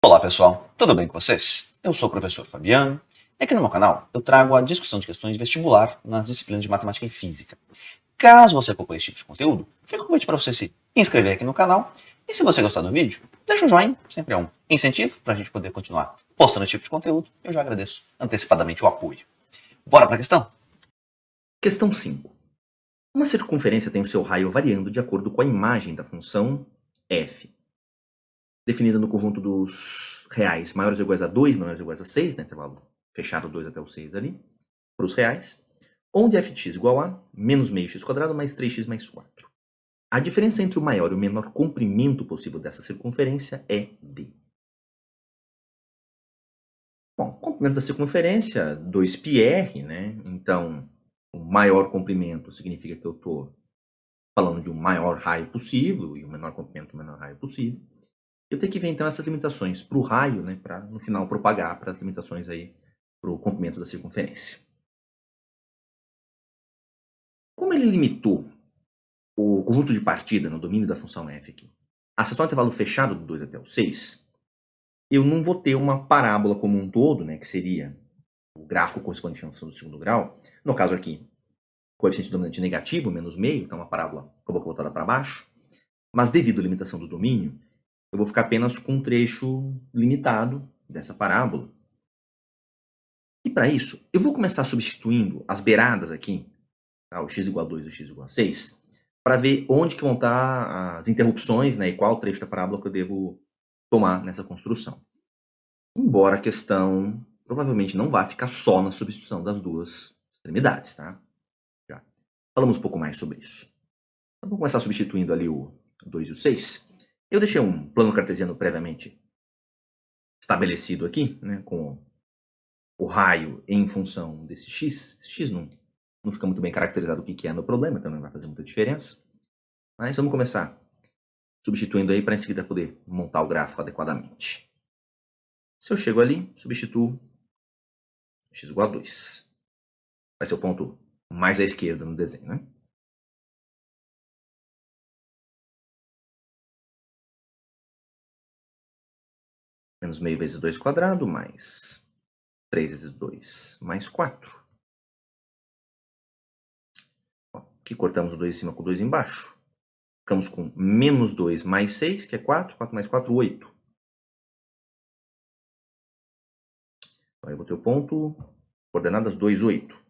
Olá pessoal, tudo bem com vocês? Eu sou o professor Fabiano e aqui no meu canal eu trago a discussão de questões de vestibular nas disciplinas de matemática e física. Caso você acompanhe esse tipo de conteúdo, fica o convite para você se inscrever aqui no canal e se você gostar do vídeo, deixa um joinha, sempre é um incentivo para a gente poder continuar postando esse tipo de conteúdo. Eu já agradeço antecipadamente o apoio. Bora para a questão? Questão 5. Uma circunferência tem o seu raio variando de acordo com a imagem da função f, definida no conjunto dos reais maiores ou iguais a 2, menores ou iguais a 6, né, intervalo fechado 2 até o 6 ali, para os reais, onde f de x igual a menos meio x quadrado mais 3x mais 4. A diferença entre o maior e o menor comprimento possível dessa circunferência é d. Bom, comprimento da circunferência, 2πr, né? Então, o maior comprimento significa que eu estou falando de um maior raio possível e o menor comprimento, o menor raio possível. Eu tenho que ver então essas limitações para o raio, né, para no final propagar para as limitações aí para o comprimento da circunferência. Como ele limitou o conjunto de partida no domínio da função f aqui a acessar um intervalo fechado do 2 até o 6, eu não vou ter uma parábola como um todo, né, que seria o gráfico correspondente à função do segundo grau. No caso aqui, coeficiente dominante negativo, menos meio, então uma parábola com a boca voltada para baixo. Mas devido à limitação do domínio, eu vou ficar apenas com um trecho limitado dessa parábola. E para isso, eu vou começar substituindo as beiradas aqui, tá, o x igual a 2 e o x igual a 6, para ver onde que vão estar as interrupções, né, e qual trecho da parábola que eu devo tomar nessa construção. Embora a questão provavelmente não vá ficar só na substituição das duas extremidades, tá? Já falamos um pouco mais sobre isso. Então, vou começar substituindo ali o 2 e o 6. Eu deixei um plano cartesiano previamente estabelecido aqui, né, com o raio em função desse x. Esse x não fica muito bem caracterizado o que é no problema, então não vai fazer muita diferença. Mas vamos começar substituindo aí para em seguida poder montar o gráfico adequadamente. Se eu chego ali, substituo x igual a 2. Vai ser o ponto mais à esquerda no desenho, né? Menos meio vezes 2 quadrado, mais 3 vezes 2, mais 4. Aqui cortamos o 2 em cima com o 2 embaixo. Ficamos com menos 2 mais 6, que é 4. 4 mais 4, 8. Então, eu vou ter o ponto, coordenadas 2, 8.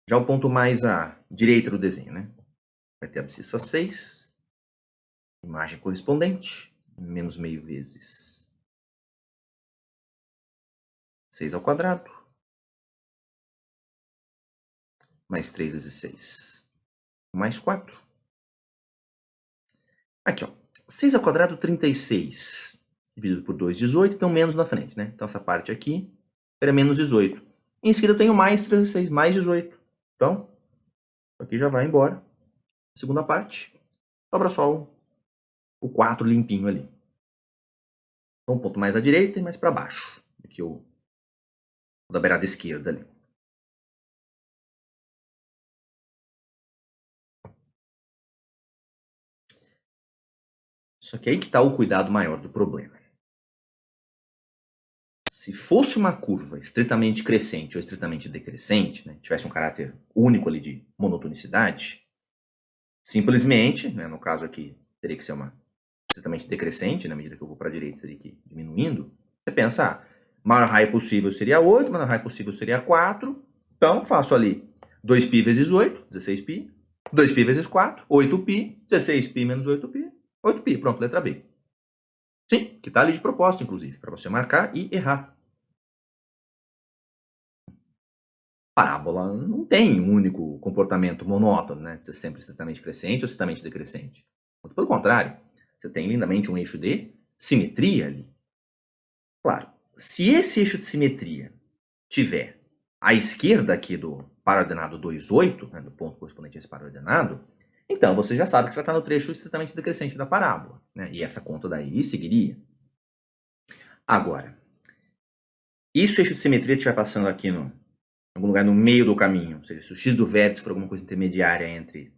Já o ponto mais à direita do desenho, né? Vai ter a abscissa 6, imagem correspondente, menos meio vezes 6 ao quadrado, mais 3 vezes 6, mais 4. Aqui, ó. 6 ao quadrado, 36. Dividido por 2, 18. Então, menos na frente, né? Então, essa parte aqui era menos 18. Em seguida, eu tenho mais 3 vezes 6, mais 18. Então, aqui já vai embora. Segunda parte. Sobra só o 4 limpinho ali. Então, um ponto mais à direita e mais para baixo. Aqui o da beirada esquerda ali. Só que aí que está o cuidado maior do problema. Se fosse uma curva estritamente crescente ou estritamente decrescente, né, tivesse um caráter único ali de monotonicidade, simplesmente, né, no caso aqui, teria que ser uma estritamente decrescente, na medida que eu vou para a direita, teria que ir diminuindo. Você pensa, maior raio possível seria 8, menor raio possível seria 4. Então, faço ali 2π vezes 8, 16π. 2π vezes 4, 8π. 16π menos 8π, 8π. Pronto, letra B. Sim, que está ali de propósito, inclusive, para você marcar e errar. Parábola não tem um único comportamento monótono, né? De ser sempre estritamente crescente ou estritamente decrescente. Muito pelo contrário, você tem lindamente um eixo de simetria ali. Claro, se esse eixo de simetria tiver à esquerda aqui do paraordenado 2, 8, né, do ponto correspondente a esse paraordenado, então você já sabe que você vai estar no trecho estritamente decrescente da parábola, né? E essa conta daí seguiria. Agora, e se o eixo de simetria estiver passando aqui em algum lugar no meio do caminho, ou seja, se o x do vértice for alguma coisa intermediária entre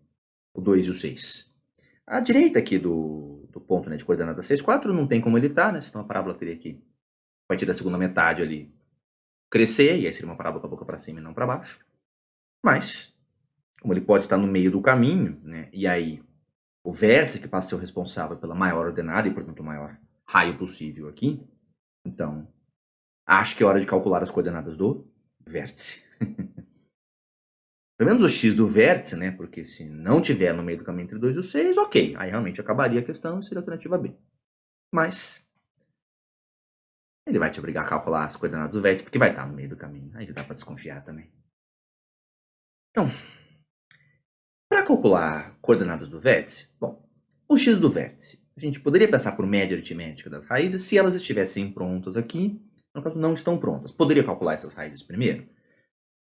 o 2 e o 6, À direita aqui do ponto, né, de coordenada 6, 4 não tem como ele estar, né? Senão a parábola teria que, a partir da segunda metade ali, crescer, e aí seria uma parábola com a boca para cima e não para baixo. Mas, como ele pode estar no meio do caminho, né? E aí o vértice que passa a ser o responsável pela maior ordenada e, portanto, o maior raio possível aqui, então, acho que é hora de calcular as coordenadas do vértice. Pelo menos o x do vértice, né? Porque se não tiver no meio do caminho entre 2 e o 6, ok. Aí realmente acabaria a questão e seria a alternativa B. Mas ele vai te obrigar a calcular as coordenadas do vértice, porque vai estar no meio do caminho. Aí dá para desconfiar também. Então, para calcular coordenadas do vértice, bom, o x do vértice, a gente poderia pensar por média aritmética das raízes se elas estivessem prontas aqui. No caso, não estão prontas. Poderia calcular essas raízes primeiro?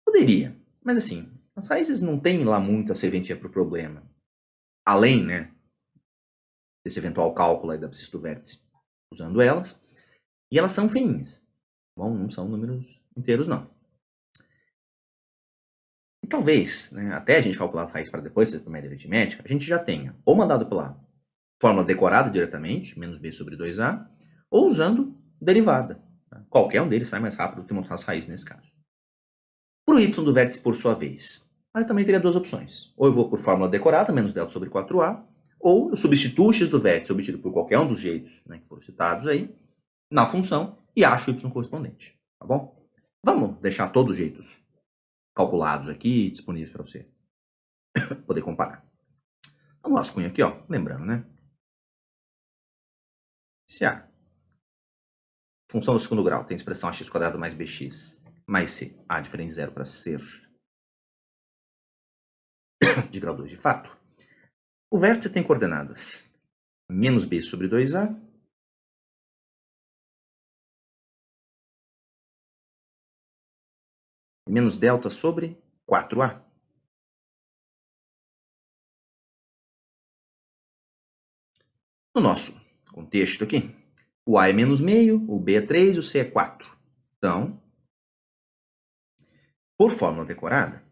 Poderia. Mas assim, as raízes não têm lá muita serventia para o problema. Além, né, desse eventual cálculo aí da abscissa do vértice usando elas. E elas são feinhas. Bom, não são números inteiros, não. E talvez, né, até a gente calcular as raízes para depois ser por média aritmética, a gente já tenha ou mandado pela fórmula decorada diretamente, menos b sobre 2a, ou usando derivada. Tá? Qualquer um deles sai mais rápido do que montar as raízes nesse caso. Para o y do vértice, por sua vez, aí eu também teria duas opções. Ou eu vou por fórmula decorada, menos delta sobre 4a, ou eu substituo o x do vértice obtido por qualquer um dos jeitos, né, que foram citados aí, na função e acho o y correspondente. Tá bom? Vamos deixar todos os jeitos calculados aqui disponíveis para você poder comparar. Então, o nosso cunho aqui, ó, lembrando, né? Se a função do segundo grau tem expressão ax² mais bx mais c, a diferente de zero para ser de grau 2 de fato, o vértice tem coordenadas menos b sobre 2a menos delta sobre 4a. No nosso contexto aqui, o a é menos meio, o b é 3 e o c é 4. Então, por fórmula decorada,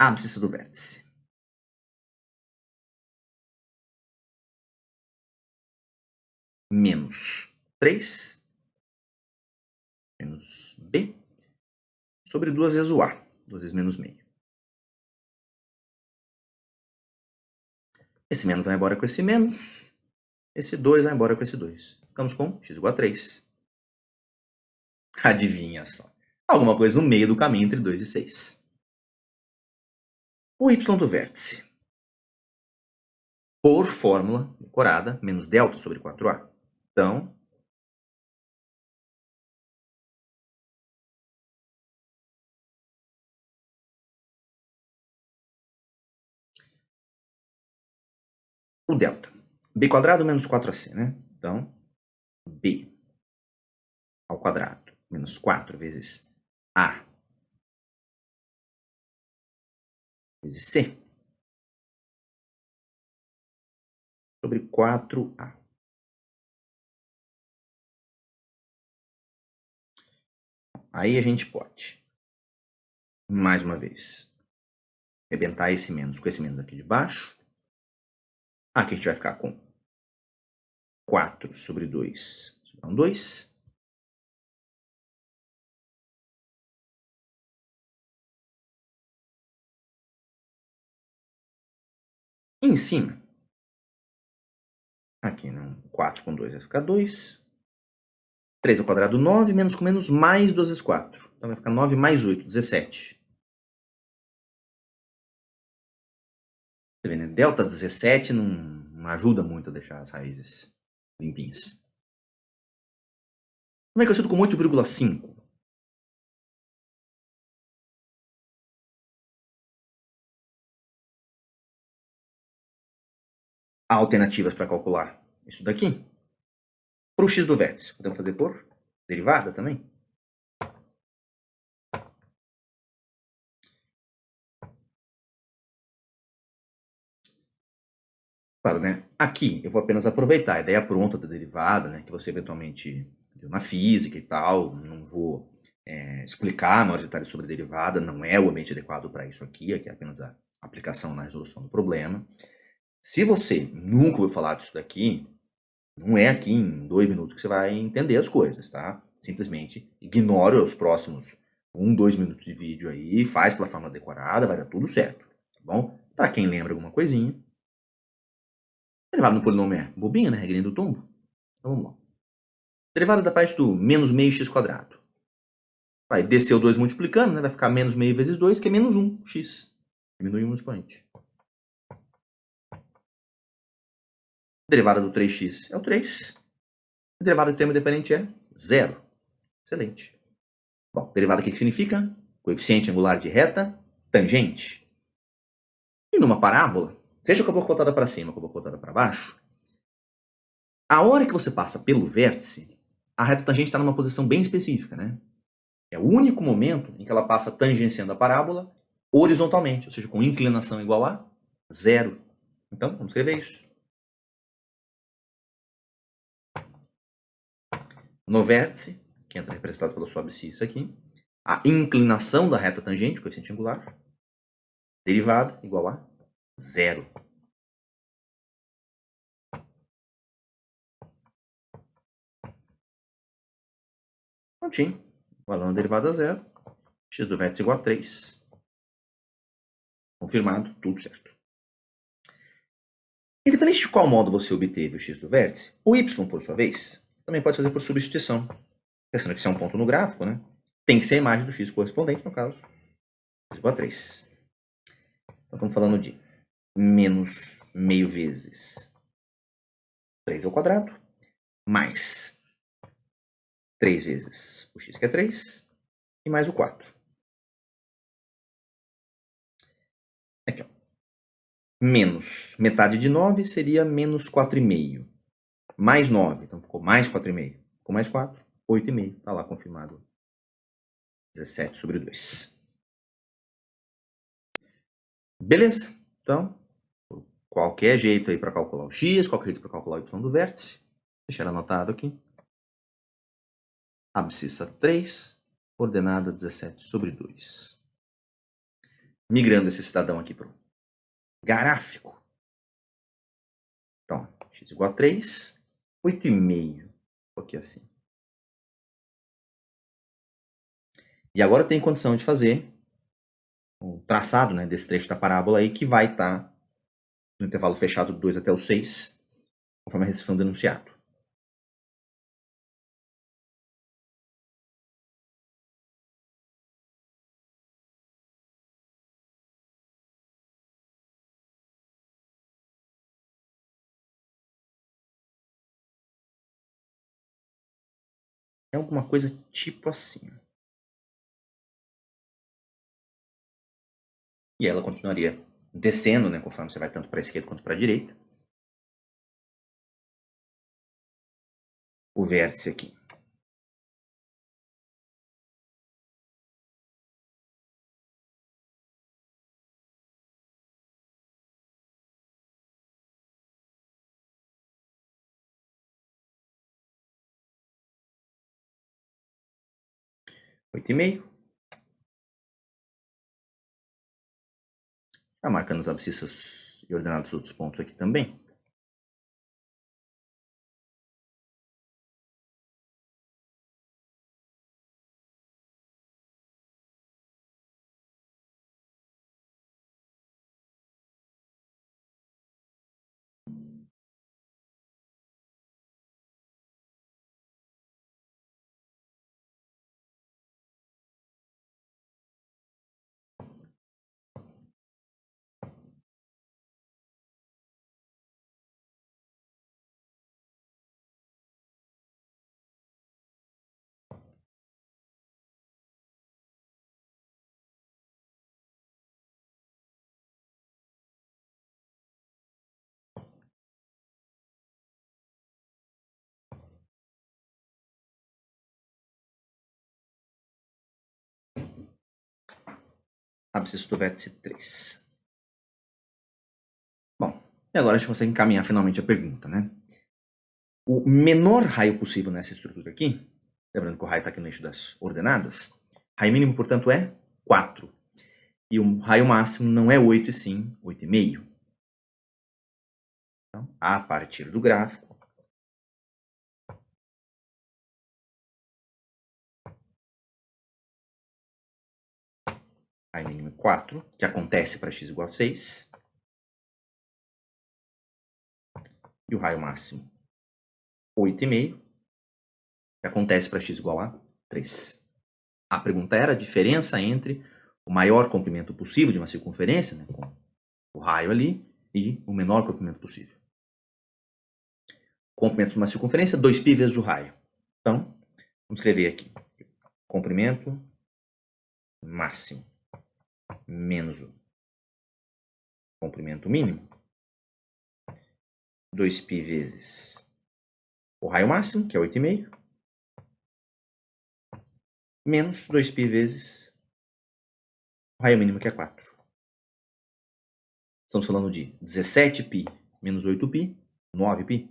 a abscissa do vértice menos 3 menos b sobre 2 vezes o a, 2 vezes menos meio. Esse menos vai embora com esse menos, esse 2 vai embora com esse 2. Ficamos com x igual a 3. Adivinha só. Alguma coisa no meio do caminho entre 2 e 6. O y do vértice, por fórmula decorada, menos delta sobre 4a. Então, o delta. b quadrado menos 4ac, né? Então, b ao quadrado menos 4 vezes a vezes c sobre 4a. Aí a gente pode, mais uma vez, arrebentar esse menos com esse menos aqui de baixo. Aqui a gente vai ficar com 4 sobre 2, sobram 2. E em cima, aqui, né? 4 com 2 vai ficar 2. 3 ao quadrado, 9, menos com menos, mais 2 vezes 4. Então vai ficar 9 mais 8, 17. Você vê, né? Delta 17 não ajuda muito a deixar as raízes limpinhas. Também é conhecido como 8,5. Há alternativas para calcular isso daqui. Para o x do vértice, podemos fazer por derivada também. Claro, né? Aqui eu vou apenas aproveitar a ideia pronta da derivada, né, que você eventualmente viu na física e tal. Não vou explicar maiores detalhes sobre a derivada, não é o ambiente adequado para isso aqui é apenas a aplicação na resolução do problema. Se você nunca ouviu falar disso daqui, não é aqui em 2 minutos que você vai entender as coisas, tá? Simplesmente ignore os próximos 1, 2 minutos de vídeo aí, faz pela forma decorada, vai dar tudo certo, tá bom? Para quem lembra alguma coisinha, derivada no polinômio é bobinha, né? Regrinha do tombo. Então vamos lá. Derivada da parte do menos meio x quadrado. Vai descer o 2 multiplicando, né? Vai ficar menos meio vezes 2, que é menos 1, x. Diminui um expoente. Derivada do 3x é o 3. A derivada do termo independente é 0. Excelente. Bom, derivada o que significa? Coeficiente angular de reta tangente. E numa parábola, seja com a boca voltada para cima ou com a boca voltada para baixo, a hora que você passa pelo vértice, a reta tangente está numa posição bem específica, né? É o único momento em que ela passa tangenciando a parábola horizontalmente, ou seja, com inclinação igual a 0. Então, vamos escrever isso. No vértice, que entra representado pela sua abscissa aqui, a inclinação da reta tangente, coeficiente angular, derivada igual a 0. Prontinho. Valor da derivada a 0. X do vértice igual a 3. Confirmado, tudo certo. Independente de qual modo você obteve o x do vértice, o y, por sua vez, você também pode fazer por substituição. Pensando que se é um ponto no gráfico, né? Tem que ser a imagem do x correspondente, no caso, x igual a 3. Então, estamos falando de menos meio vezes 3 ao quadrado, mais 3 vezes o x, que é 3, e mais o 4. Aqui, ó. Menos metade de 9 seria menos 4,5. Mais 9, então ficou mais 4,5. Ficou mais 4, 8,5. Está lá confirmado. 17 sobre 2. Beleza? Então, qualquer jeito aí para calcular o x, qualquer jeito para calcular o y do vértice. Deixar anotado aqui. Abscissa 3, ordenada 17 sobre 2. Migrando esse cidadão aqui para o gráfico. Então, x igual a 3, 8,5. Aqui assim. E agora eu tenho condição de fazer o traçado, né, desse trecho da parábola aí, que vai estar no intervalo fechado do 2 até o 6, conforme a restrição do enunciado. É alguma coisa tipo assim. E ela continuaria descendo, né, conforme você vai tanto para a esquerda quanto para a direita. O vértice aqui. Oito e meio. Tá marcando as abscissas e ordenando os outros pontos aqui também. Abscissa do vértice 3. Bom, e agora a gente consegue encaminhar finalmente a pergunta, né? O menor raio possível nessa estrutura aqui Lembrando que o raio está aqui no eixo das ordenadas. Raio mínimo, portanto, é 4. E o raio máximo não é 8, e sim 8,5. Então, a partir do gráfico, raio mínimo é 4, que acontece para x igual a 6. E o raio máximo, 8,5, que acontece para x igual a 3. A pergunta era a diferença entre o maior comprimento possível de uma circunferência, né, com o raio ali, e o menor comprimento possível. Comprimento de uma circunferência, 2π vezes o raio. Então, vamos escrever aqui. Comprimento máximo menos o comprimento mínimo. 2π vezes o raio máximo, que é 8,5. Menos 2π vezes o raio mínimo, que é 4. Estamos falando de 17π menos 8π, 9π.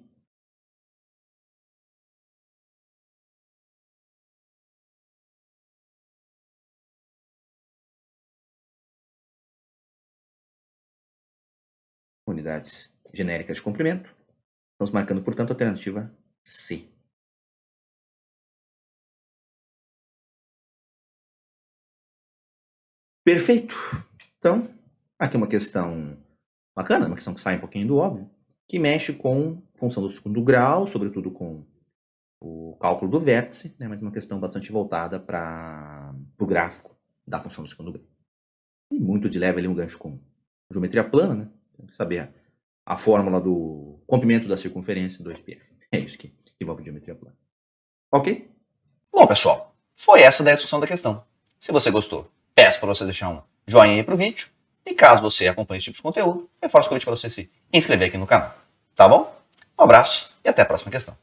Unidades genéricas de comprimento. Estamos marcando, portanto, a alternativa C. Perfeito. Então, aqui uma questão bacana, uma questão que sai um pouquinho do óbvio, que mexe com função do segundo grau, sobretudo com o cálculo do vértice, né, mas uma questão bastante voltada para o gráfico da função do segundo grau. E muito de leve ali um gancho com geometria plana, né? Tem que saber a fórmula do comprimento da circunferência, 2πr. É isso que envolve geometria plana. Ok? Bom, pessoal, foi essa daí a discussão da questão. Se você gostou, peço para você deixar um joinha aí pro vídeo. E caso você acompanhe esse tipo de conteúdo, reforço o convite para você se inscrever aqui no canal. Tá bom? Um abraço e até a próxima questão.